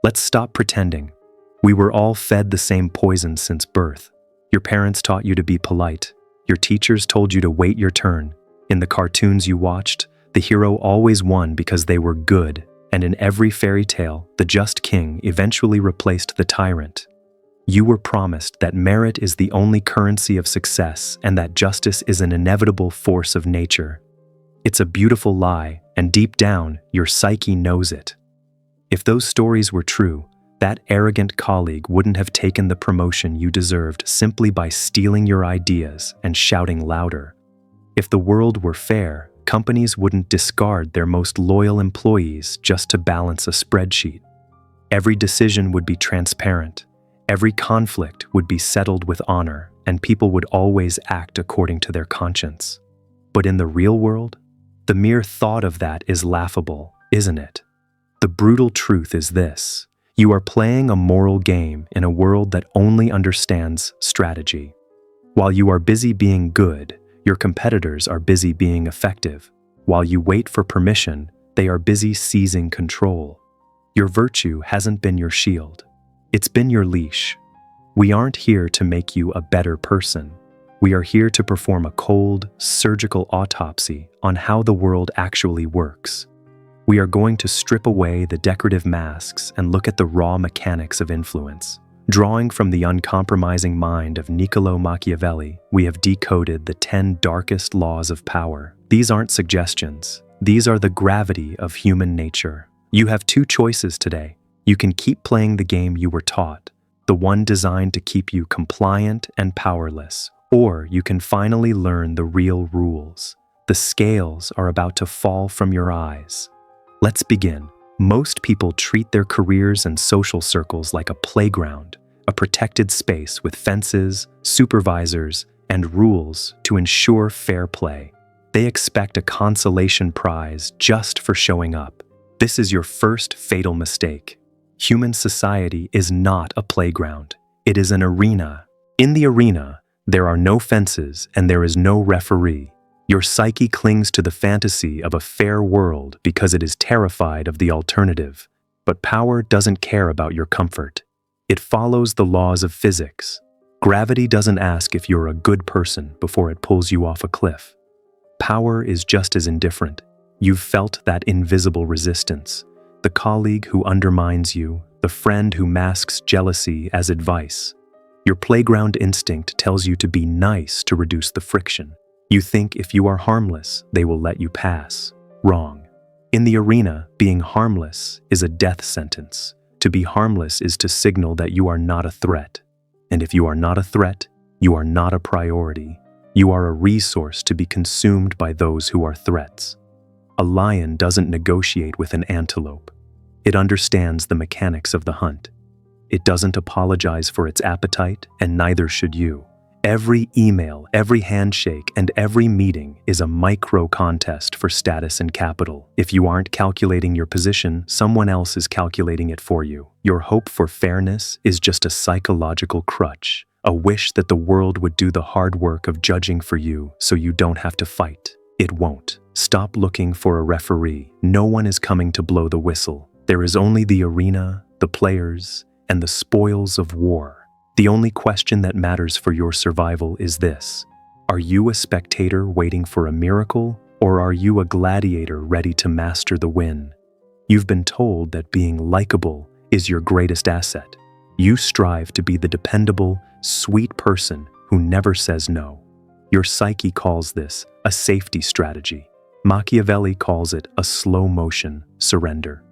Let's stop pretending. We were all fed the same poison since birth. Your parents taught you to be polite. Your teachers told you to wait your turn. In the cartoons you watched, the hero always won because they were good, and in every fairy tale, the just king eventually replaced the tyrant. You were promised that merit is the only currency of success and that justice is an inevitable force of nature. It's a beautiful lie, and deep down, your psyche knows it. If those stories were true, that arrogant colleague wouldn't have taken the promotion you deserved simply by stealing your ideas and shouting louder. If the world were fair, companies wouldn't discard their most loyal employees just to balance a spreadsheet. Every decision would be transparent. Every conflict would be settled with honor, and people would always act according to their conscience. But in the real world, the mere thought of that is laughable, isn't it? The brutal truth is this: you are playing a moral game in a world that only understands strategy. While you are busy being good, your competitors are busy being effective. While you wait for permission, they are busy seizing control. Your virtue hasn't been your shield. It's been your leash. We aren't here to make you a better person. We are here to perform a cold, surgical autopsy on how the world actually works. We are going to strip away the decorative masks and look at the raw mechanics of influence. Drawing from the uncompromising mind of Niccolò Machiavelli, we have decoded the 10 darkest laws of power. These aren't suggestions. These are the gravity of human nature. You have two choices today. You can keep playing the game you were taught, the one designed to keep you compliant and powerless, or you can finally learn the real rules. The scales are about to fall from your eyes. Let's begin. Most people treat their careers and social circles like a playground, a protected space with fences, supervisors, and rules to ensure fair play. They expect a consolation prize just for showing up. This is your first fatal mistake. Human society is not a playground. It is an arena. In the arena, there are no fences and there is no referee. Your psyche clings to the fantasy of a fair world because it is terrified of the alternative. But power doesn't care about your comfort. It follows the laws of physics. Gravity doesn't ask if you're a good person before it pulls you off a cliff. Power is just as indifferent. You've felt that invisible resistance. The colleague who undermines you, the friend who masks jealousy as advice. Your playground instinct tells you to be nice to reduce the friction. You think if you are harmless, they will let you pass. Wrong. In the arena, being harmless is a death sentence. To be harmless is to signal that you are not a threat. And if you are not a threat, you are not a priority. You are a resource to be consumed by those who are threats. A lion doesn't negotiate with an antelope. It understands the mechanics of the hunt. It doesn't apologize for its appetite, and neither should you. Every email, every handshake, and every meeting is a micro contest for status and capital. If you aren't calculating your position, someone else is calculating it for you. Your hope for fairness is just a psychological crutch, a wish that the world would do the hard work of judging for you so you don't have to fight. It won't. Stop looking for a referee. No one is coming to blow the whistle. There is only the arena, the players, and the spoils of war. The only question that matters for your survival is this: are you a spectator waiting for a miracle, or are you a gladiator ready to master the win? You've been told that being likable is your greatest asset. You strive to be the dependable, sweet person who never says no. Your psyche calls this a safety strategy. Machiavelli calls it a slow-motion surrender.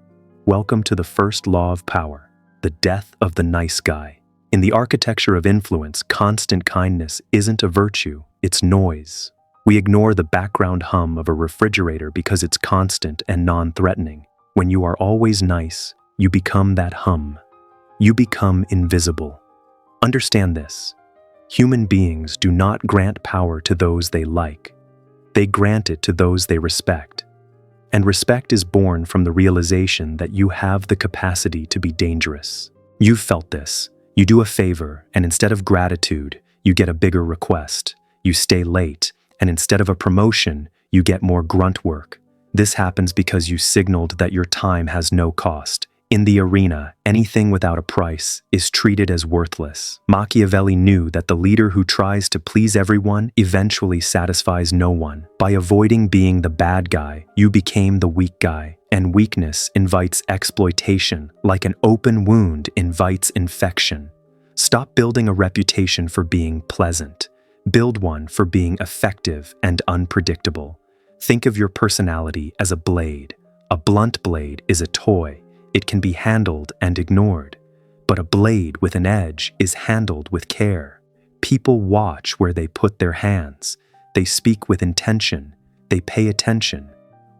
Welcome to the first law of power, the death of the nice guy. In the architecture of influence, constant kindness isn't a virtue, it's noise. We ignore the background hum of a refrigerator because it's constant and non-threatening. When you are always nice, you become that hum. You become invisible. Understand this: human beings do not grant power to those they like. They grant it to those they respect. And respect is born from the realization that you have the capacity to be dangerous. You've felt this. You do a favor, and instead of gratitude, you get a bigger request. You stay late, and instead of a promotion, you get more grunt work. This happens because you signaled that your time has no cost. In the arena, anything without a price is treated as worthless. Machiavelli knew that the leader who tries to please everyone eventually satisfies no one. By avoiding being the bad guy, you became the weak guy, and weakness invites exploitation, like an open wound invites infection. Stop building a reputation for being pleasant. Build one for being effective and unpredictable. Think of your personality as a blade. A blunt blade is a toy. It can be handled and ignored, but a blade with an edge is handled with care. People watch where they put their hands. They speak with intention. They pay attention.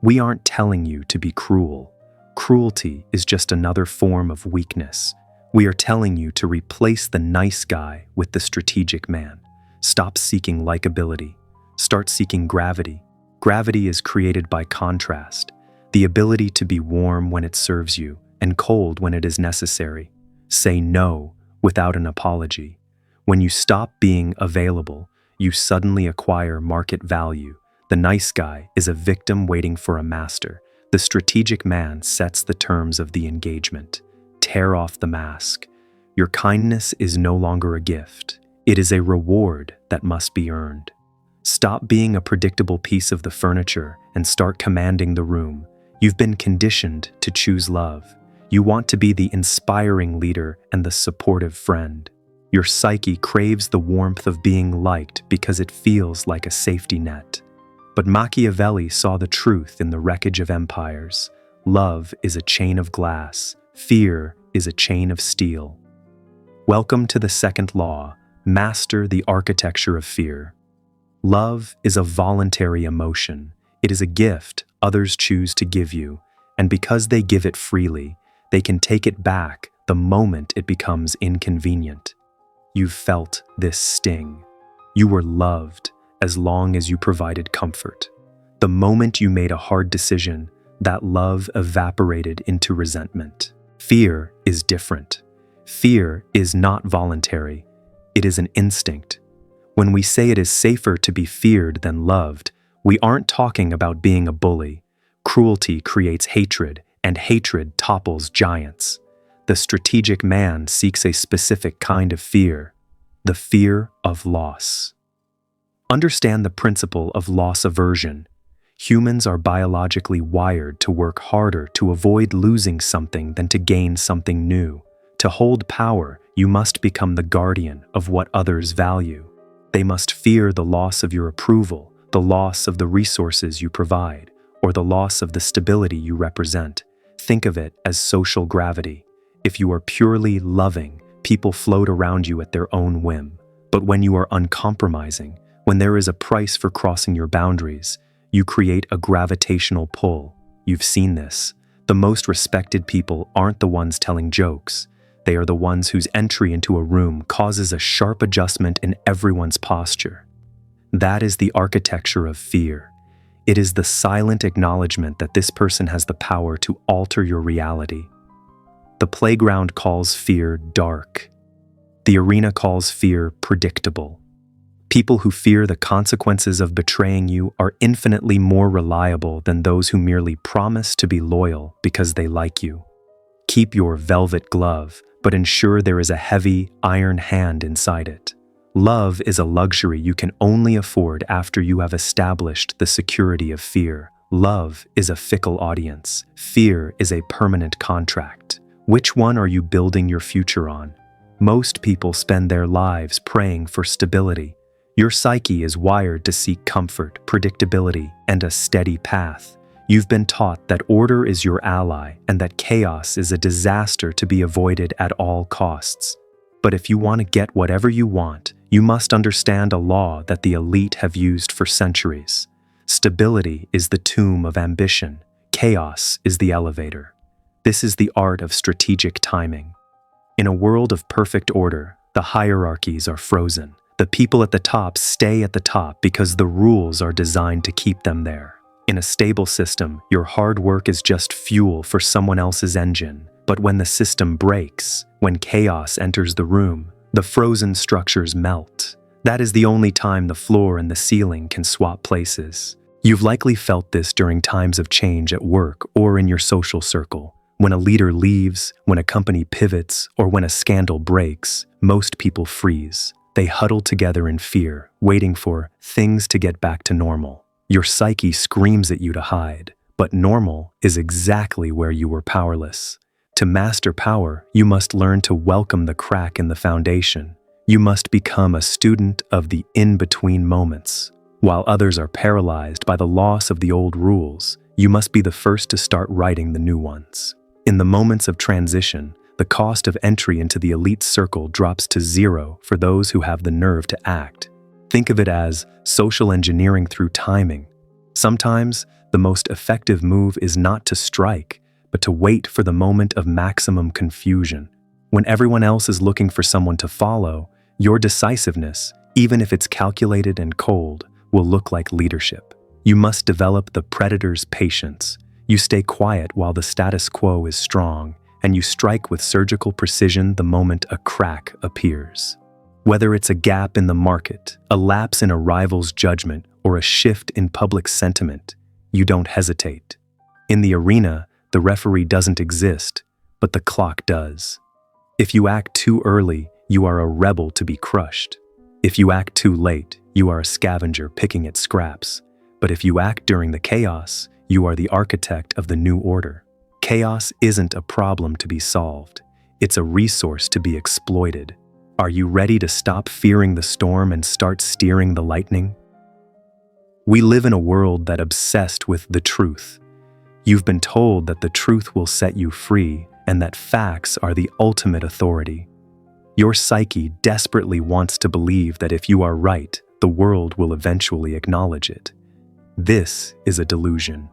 We aren't telling you to be cruel. Cruelty is just another form of weakness. We are telling you to replace the nice guy with the strategic man. Stop seeking likability. Start seeking gravity. Gravity is created by contrast, the ability to be warm when it serves you and cold when it is necessary. Say no without an apology. When you stop being available, you suddenly acquire market value. The nice guy is a victim waiting for a master. The strategic man sets the terms of the engagement. Tear off the mask. Your kindness is no longer a gift. It is a reward that must be earned. Stop being a predictable piece of the furniture and start commanding the room. You've been conditioned to choose love. You want to be the inspiring leader and the supportive friend. Your psyche craves the warmth of being liked because it feels like a safety net. But Machiavelli saw the truth in the wreckage of empires. Love is a chain of glass. Fear is a chain of steel. Welcome to the second law. Master the architecture of fear. Love is a voluntary emotion. It is a gift others choose to give you, and because they give it freely, they can take it back the moment it becomes inconvenient. You've felt this sting. You were loved as long as you provided comfort. The moment you made a hard decision, that love evaporated into resentment. Fear is different. Fear is not voluntary. It is an instinct. When we say it is safer to be feared than loved, we aren't talking about being a bully. Cruelty creates hatred, and hatred topples giants. The strategic man seeks a specific kind of fear, the fear of loss. Understand the principle of loss aversion. Humans are biologically wired to work harder to avoid losing something than to gain something new. To hold power, you must become the guardian of what others value. They must fear the loss of your approval, the loss of the resources you provide, or the loss of the stability you represent. Think of it as social gravity. If you are purely loving, people float around you at their own whim. But when you are uncompromising, when there is a price for crossing your boundaries, you create a gravitational pull. You've seen this. The most respected people aren't the ones telling jokes. They are the ones whose entry into a room causes a sharp adjustment in everyone's posture. That is the architecture of fear. It is the silent acknowledgement that this person has the power to alter your reality. The playground calls fear dark. The arena calls fear predictable. People who fear the consequences of betraying you are infinitely more reliable than those who merely promise to be loyal because they like you. Keep your velvet glove, but ensure there is a heavy, iron hand inside it. Love is a luxury you can only afford after you have established the security of fear. Love is a fickle audience. Fear is a permanent contract. Which one are you building your future on? Most people spend their lives praying for stability. Your psyche is wired to seek comfort, predictability, and a steady path. You've been taught that order is your ally and that chaos is a disaster to be avoided at all costs. But if you want to get whatever you want, you must understand a law that the elite have used for centuries. Stability is the tomb of ambition. Chaos is the elevator. This is the art of strategic timing. In a world of perfect order, the hierarchies are frozen. The people at the top stay at the top because the rules are designed to keep them there. In a stable system, your hard work is just fuel for someone else's engine. But when the system breaks, when chaos enters the room, the frozen structures melt. That is the only time the floor and the ceiling can swap places. You've likely felt this during times of change at work or in your social circle. When a leader leaves, when a company pivots, or when a scandal breaks, most people freeze. They huddle together in fear, waiting for things to get back to normal. Your psyche screams at you to hide, but normal is exactly where you were powerless. To master power, you must learn to welcome the crack in the foundation. You must become a student of the in-between moments. While others are paralyzed by the loss of the old rules, you must be the first to start writing the new ones. In the moments of transition, the cost of entry into the elite circle drops to zero for those who have the nerve to act. Think of it as social engineering through timing. Sometimes, the most effective move is not to strike, but to wait for the moment of maximum confusion. When everyone else is looking for someone to follow, your decisiveness, even if it's calculated and cold, will look like leadership. You must develop the predator's patience. You stay quiet while the status quo is strong, and you strike with surgical precision the moment a crack appears. Whether it's a gap in the market, a lapse in a rival's judgment, or a shift in public sentiment, you don't hesitate. In the arena, the referee doesn't exist, but the clock does. If you act too early, you are a rebel to be crushed. If you act too late, you are a scavenger picking at scraps. But if you act during the chaos, you are the architect of the new order. Chaos isn't a problem to be solved. It's a resource to be exploited. Are you ready to stop fearing the storm and start steering the lightning? We live in a world that's obsessed with the truth. You've been told that the truth will set you free and that facts are the ultimate authority. Your psyche desperately wants to believe that if you are right, the world will eventually acknowledge it. This is a delusion.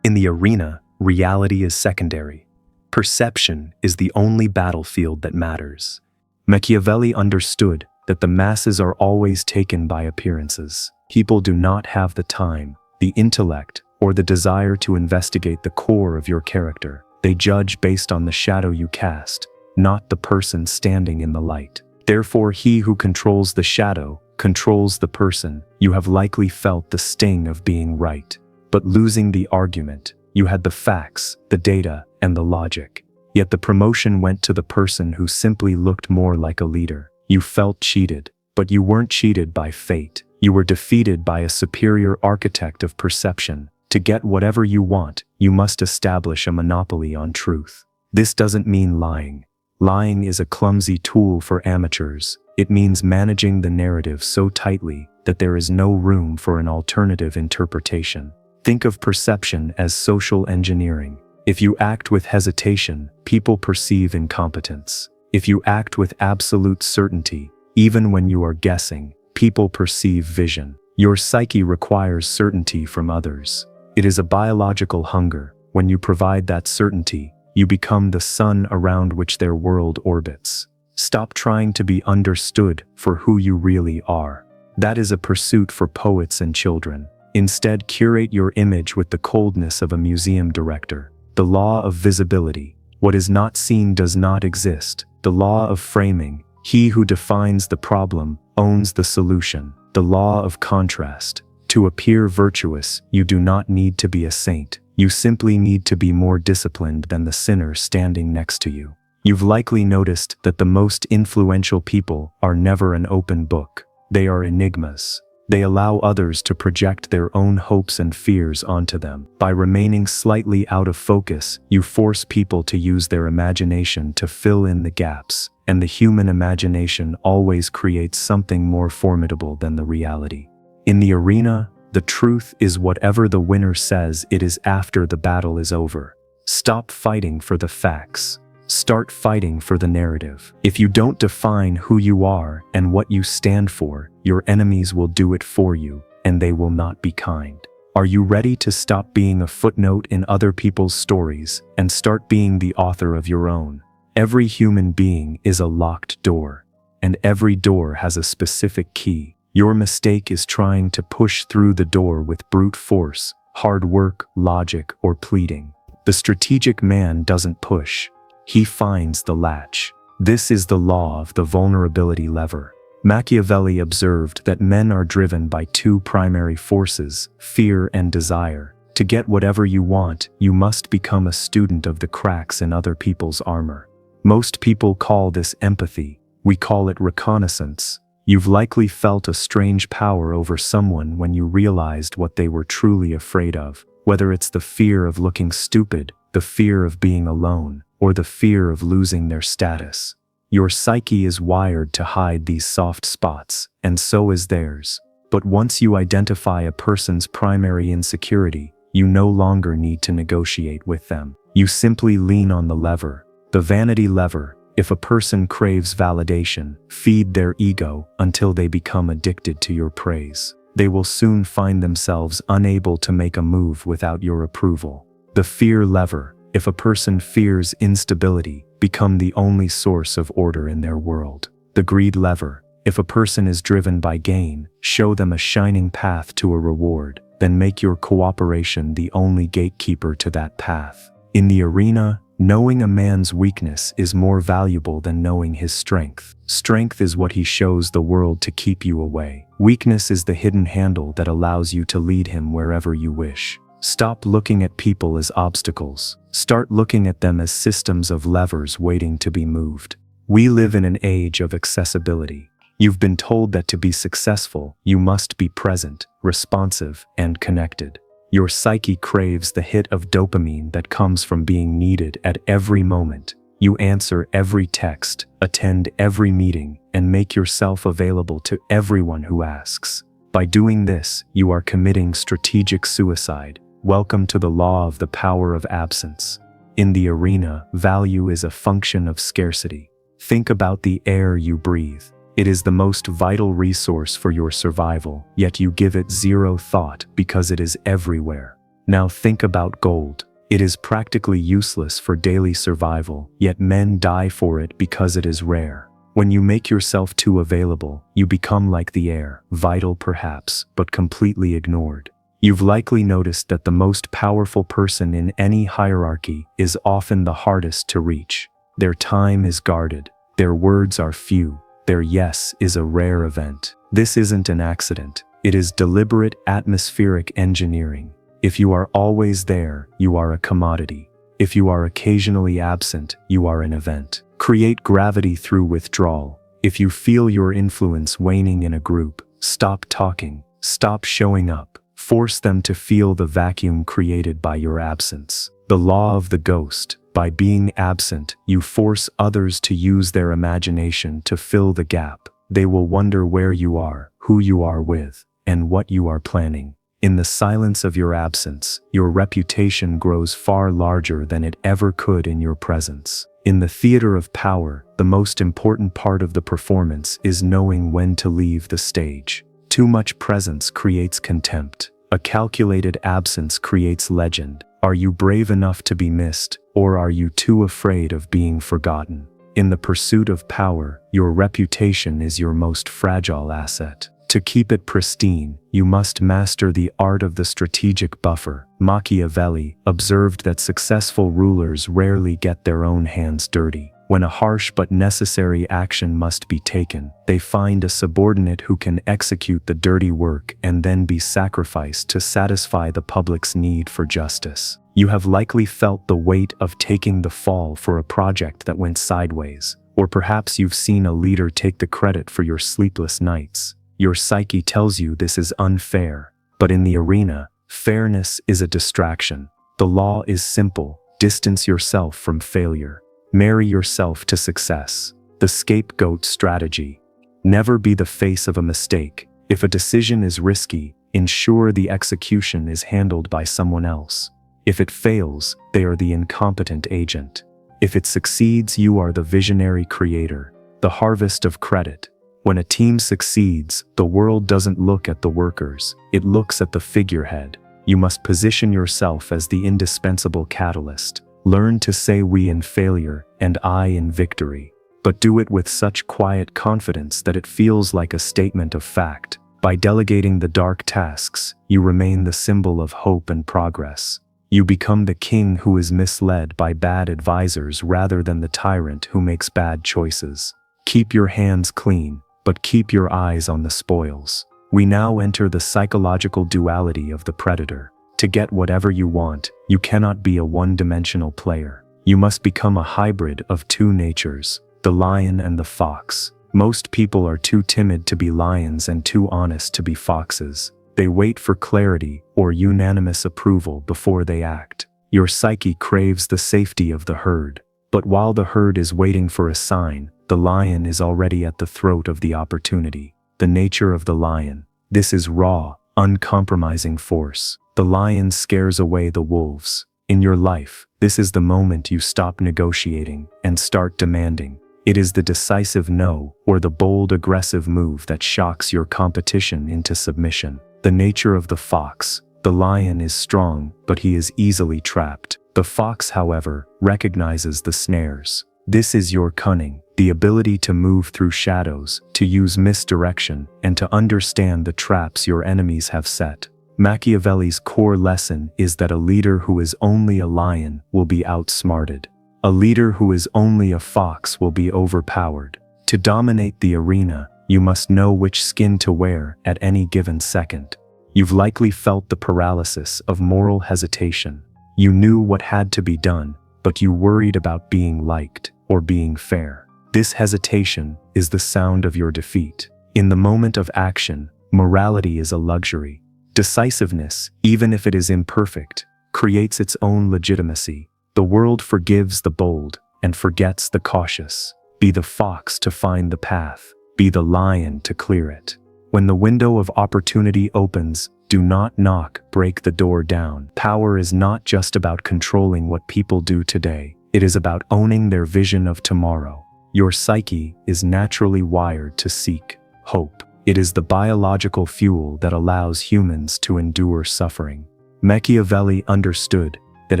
In the arena, reality is secondary. Perception is the only battlefield that matters. Machiavelli understood that the masses are always taken by appearances. People do not have the time, the intellect, or the desire to investigate the core of your character. They judge based on the shadow you cast, not the person standing in the light. Therefore, he who controls the shadow controls the person. You have likely felt the sting of being right, but losing the argument. You had the facts, the data, and the logic. Yet the promotion went to the person who simply looked more like a leader. You felt cheated, but you weren't cheated by fate. You were defeated by a superior architect of perception. To get whatever you want, you must establish a monopoly on truth. This doesn't mean lying. Lying is a clumsy tool for amateurs. It means managing the narrative so tightly that there is no room for an alternative interpretation. Think of perception as social engineering. If you act with hesitation, people perceive incompetence. If you act with absolute certainty, even when you are guessing, people perceive vision. Your psyche requires certainty from others. It is a biological hunger. When you provide that certainty, you become the sun around which their world orbits. Stop trying to be understood for who you really are. That is a pursuit for poets and children. Instead, curate your image with the coldness of a museum director. The law of visibility. What is not seen does not exist. The law of framing. He who defines the problem owns the solution. The law of contrast. To appear virtuous, you do not need to be a saint. You simply need to be more disciplined than the sinner standing next to you. You've likely noticed that the most influential people are never an open book. They are enigmas. They allow others to project their own hopes and fears onto them. By remaining slightly out of focus, you force people to use their imagination to fill in the gaps, and the human imagination always creates something more formidable than the reality. In the arena, the truth is whatever the winner says it is after the battle is over. Stop fighting for the facts. Start fighting for the narrative. If you don't define who you are and what you stand for, your enemies will do it for you, and they will not be kind. Are you ready to stop being a footnote in other people's stories and start being the author of your own? Every human being is a locked door, and every door has a specific key. Your mistake is trying to push through the door with brute force, hard work, logic, or pleading. The strategic man doesn't push. He finds the latch. This is the law of the vulnerability lever. Machiavelli observed that men are driven by two primary forces, fear and desire. To get whatever you want, you must become a student of the cracks in other people's armor. Most people call this empathy. We call it reconnaissance. You've likely felt a strange power over someone when you realized what they were truly afraid of, whether it's the fear of looking stupid, the fear of being alone, or the fear of losing their status. Your psyche is wired to hide these soft spots, and so is theirs. But once you identify a person's primary insecurity, you no longer need to negotiate with them. You simply lean on the lever, the vanity lever. If a person craves validation, feed their ego until they become addicted to your praise. They will soon find themselves unable to make a move without your approval. The fear lever. If a person fears instability, become the only source of order in their world. The greed lever. If a person is driven by gain, show them a shining path to a reward, then make your cooperation the only gatekeeper to that path. In the arena, knowing a man's weakness is more valuable than knowing his strength. Strength is what he shows the world to keep you away. Weakness is the hidden handle that allows you to lead him wherever you wish. Stop looking at people as obstacles. Start looking at them as systems of levers waiting to be moved. We live in an age of accessibility. You've been told that to be successful, you must be present, responsive, and connected. Your psyche craves the hit of dopamine that comes from being needed at every moment. You answer every text, attend every meeting, and make yourself available to everyone who asks. By doing this, you are committing strategic suicide. Welcome to the law of the power of absence. In the arena, value is a function of scarcity. Think about the air you breathe. It is the most vital resource for your survival, yet you give it zero thought because it is everywhere. Now think about gold. It is practically useless for daily survival, yet men die for it because it is rare. When you make yourself too available, you become like the air, vital perhaps, but completely ignored. You've likely noticed that the most powerful person in any hierarchy is often the hardest to reach. Their time is guarded. Their words are few. Their yes is a rare event. This isn't an accident. It is deliberate atmospheric engineering. If you are always there, you are a commodity. If you are occasionally absent, you are an event. Create gravity through withdrawal. If you feel your influence waning in a group, stop talking. Stop showing up. Force them to feel the vacuum created by your absence. The law of the ghost. By being absent, you force others to use their imagination to fill the gap. They will wonder where you are, who you are with, and what you are planning. In the silence of your absence, your reputation grows far larger than it ever could in your presence. In the theater of power, the most important part of the performance is knowing when to leave the stage. Too much presence creates contempt. A calculated absence creates legend. Are you brave enough to be missed, or are you too afraid of being forgotten? In the pursuit of power, your reputation is your most fragile asset. To keep it pristine, you must master the art of the strategic buffer. Machiavelli observed that successful rulers rarely get their own hands dirty. When a harsh but necessary action must be taken, they find a subordinate who can execute the dirty work and then be sacrificed to satisfy the public's need for justice. You have likely felt the weight of taking the fall for a project that went sideways, or perhaps you've seen a leader take the credit for your sleepless nights. Your psyche tells you this is unfair, but in the arena, fairness is a distraction. The law is simple: distance yourself from failure. Marry yourself to success. The scapegoat strategy. Never be the face of a mistake. If a decision is risky, ensure the execution is handled by someone else. If it fails, they are the incompetent agent. If it succeeds, you are the visionary creator. The harvest of credit. When a team succeeds, the world doesn't look at the workers, it looks at the figurehead. You must position yourself as the indispensable catalyst. Learn to say we in failure and I in victory, but do it with such quiet confidence that it feels like a statement of fact. By delegating the dark tasks, you remain the symbol of hope and progress. You become the king who is misled by bad advisors rather than the tyrant who makes bad choices. Keep your hands clean, but keep your eyes on the spoils. We now enter the psychological duality of the predator. To get whatever you want, you cannot be a one-dimensional player. You must become a hybrid of two natures, the lion and the fox. Most people are too timid to be lions and too honest to be foxes. They wait for clarity or unanimous approval before they act. Your psyche craves the safety of the herd. But while the herd is waiting for a sign, the lion is already at the throat of the opportunity. The nature of the lion. This is raw, uncompromising force. The lion scares away the wolves. In your life, this is the moment you stop negotiating and start demanding. It is the decisive no or the bold aggressive move that shocks your competition into submission. The nature of the fox. The lion is strong, but he is easily trapped. The fox, however, recognizes the snares. This is your cunning, the ability to move through shadows, to use misdirection, and to understand the traps your enemies have set. Machiavelli's core lesson is that a leader who is only a lion will be outsmarted. A leader who is only a fox will be overpowered. To dominate the arena, you must know which skin to wear at any given second. You've likely felt the paralysis of moral hesitation. You knew what had to be done, but you worried about being liked or being fair. This hesitation is the sound of your defeat. In the moment of action, morality is a luxury. Decisiveness, even if it is imperfect, creates its own legitimacy. The world forgives the bold and forgets the cautious. Be the fox to find the path. Be the lion to clear it. When the window of opportunity opens, do not knock, break the door down. Power is not just about controlling what people do today. It is about owning their vision of tomorrow. Your psyche is naturally wired to seek hope. It is the biological fuel that allows humans to endure suffering. Machiavelli understood that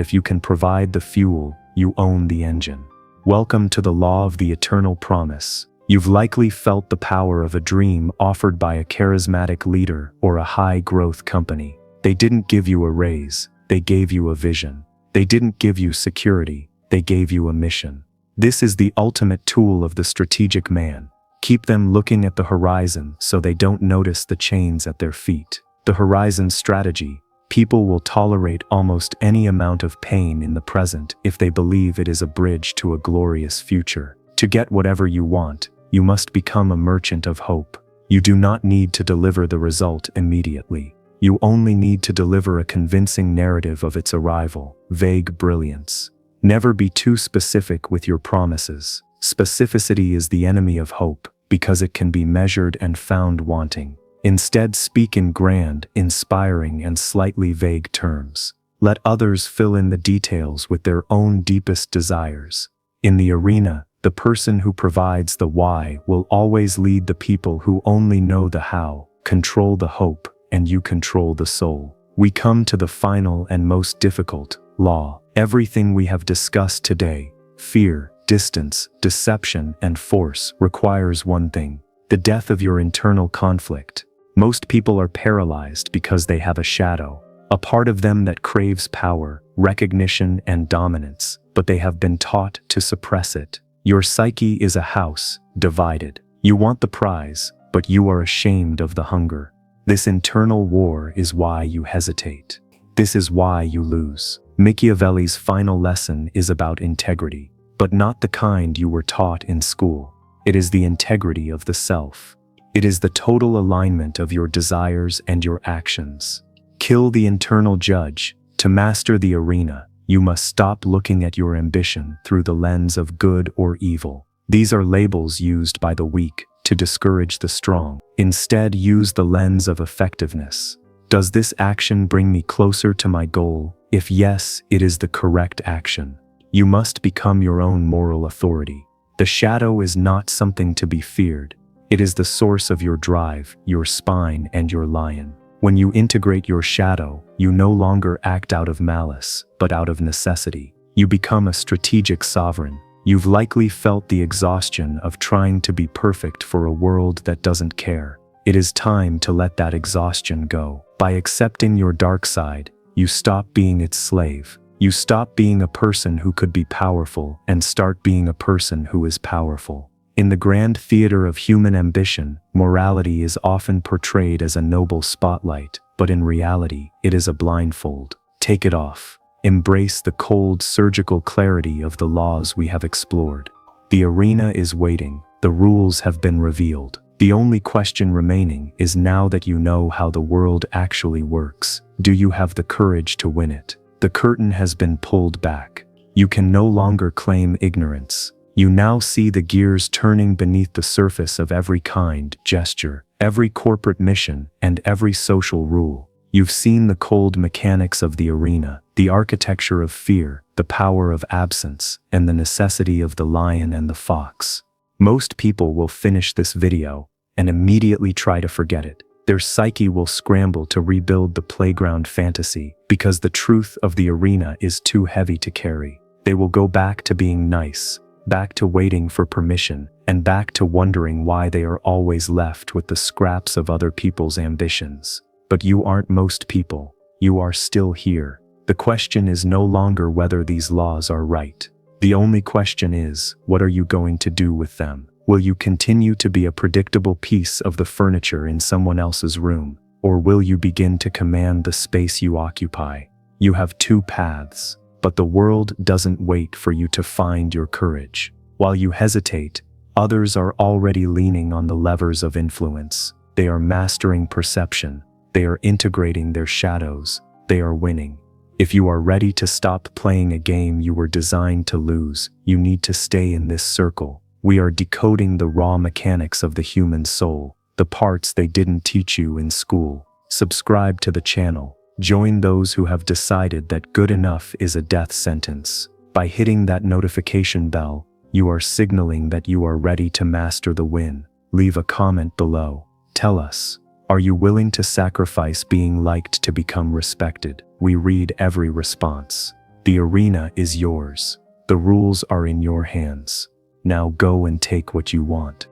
if you can provide the fuel, you own the engine. Welcome to the law of the eternal promise. You've likely felt the power of a dream offered by a charismatic leader or a high-growth company. They didn't give you a raise, they gave you a vision. They didn't give you security, they gave you a mission. This is the ultimate tool of the strategic man. Keep them looking at the horizon so they don't notice the chains at their feet. The horizon strategy. People will tolerate almost any amount of pain in the present if they believe it is a bridge to a glorious future. To get whatever you want, you must become a merchant of hope. You do not need to deliver the result immediately. You only need to deliver a convincing narrative of its arrival. Vague brilliance. Never be too specific with your promises. Specificity is the enemy of hope because it can be measured and found wanting. Instead, speak in grand, inspiring, and slightly vague terms. Let others fill in the details with their own deepest desires. In the arena, the person who provides the why will always lead the people who only know the how. Control the hope, and you control the soul. We come to the final and most difficult law. Everything we have discussed today, fear, distance, deception, and force, requires one thing: the death of your internal conflict. Most people are paralyzed because they have a shadow, a part of them that craves power, recognition, and dominance, but they have been taught to suppress it. Your psyche is a house, divided. You want the prize, but you are ashamed of the hunger. This internal war is why you hesitate. This is why you lose. Machiavelli's final lesson is about integrity, but not the kind you were taught in school. It is the integrity of the self. It is the total alignment of your desires and your actions. Kill the internal judge. To master the arena, you must stop looking at your ambition through the lens of good or evil. These are labels used by the weak to discourage the strong. Instead, use the lens of effectiveness. Does this action bring me closer to my goal? If yes, it is the correct action. You must become your own moral authority. The shadow is not something to be feared. It is the source of your drive, your spine, and your lion. When you integrate your shadow, you no longer act out of malice, but out of necessity. You become a strategic sovereign. You've likely felt the exhaustion of trying to be perfect for a world that doesn't care. It is time to let that exhaustion go. By accepting your dark side, you stop being its slave. You stop being a person who could be powerful and start being a person who is powerful. In the grand theater of human ambition, morality is often portrayed as a noble spotlight, but in reality, it is a blindfold. Take it off. Embrace the cold, surgical clarity of the laws we have explored. The arena is waiting. The rules have been revealed. The only question remaining is, now that you know how the world actually works, do you have the courage to win it? The curtain has been pulled back. You can no longer claim ignorance. You now see the gears turning beneath the surface of every kind gesture, every corporate mission, and every social rule. You've seen the cold mechanics of the arena, the architecture of fear, the power of absence, and the necessity of the lion and the fox. Most people will finish this video and immediately try to forget it. Their psyche will scramble to rebuild the playground fantasy because the truth of the arena is too heavy to carry. They will go back to being nice, back to waiting for permission, and back to wondering why they are always left with the scraps of other people's ambitions. But you aren't most people. You are still here. The question is no longer whether these laws are right. The only question is, what are you going to do with them? Will you continue to be a predictable piece of the furniture in someone else's room, or will you begin to command the space you occupy? You have two paths, but the world doesn't wait for you to find your courage. While you hesitate, others are already leaning on the levers of influence. They are mastering perception. They are integrating their shadows. They are winning. If you are ready to stop playing a game you were designed to lose, you need to stay in this circle. We are decoding the raw mechanics of the human soul, the parts they didn't teach you in school. Subscribe to the channel. Join those who have decided that good enough is a death sentence. By hitting that notification bell, you are signaling that you are ready to master the win. Leave a comment below. Tell us, are you willing to sacrifice being liked to become respected? We read every response. The arena is yours. The rules are in your hands. Now go and take what you want.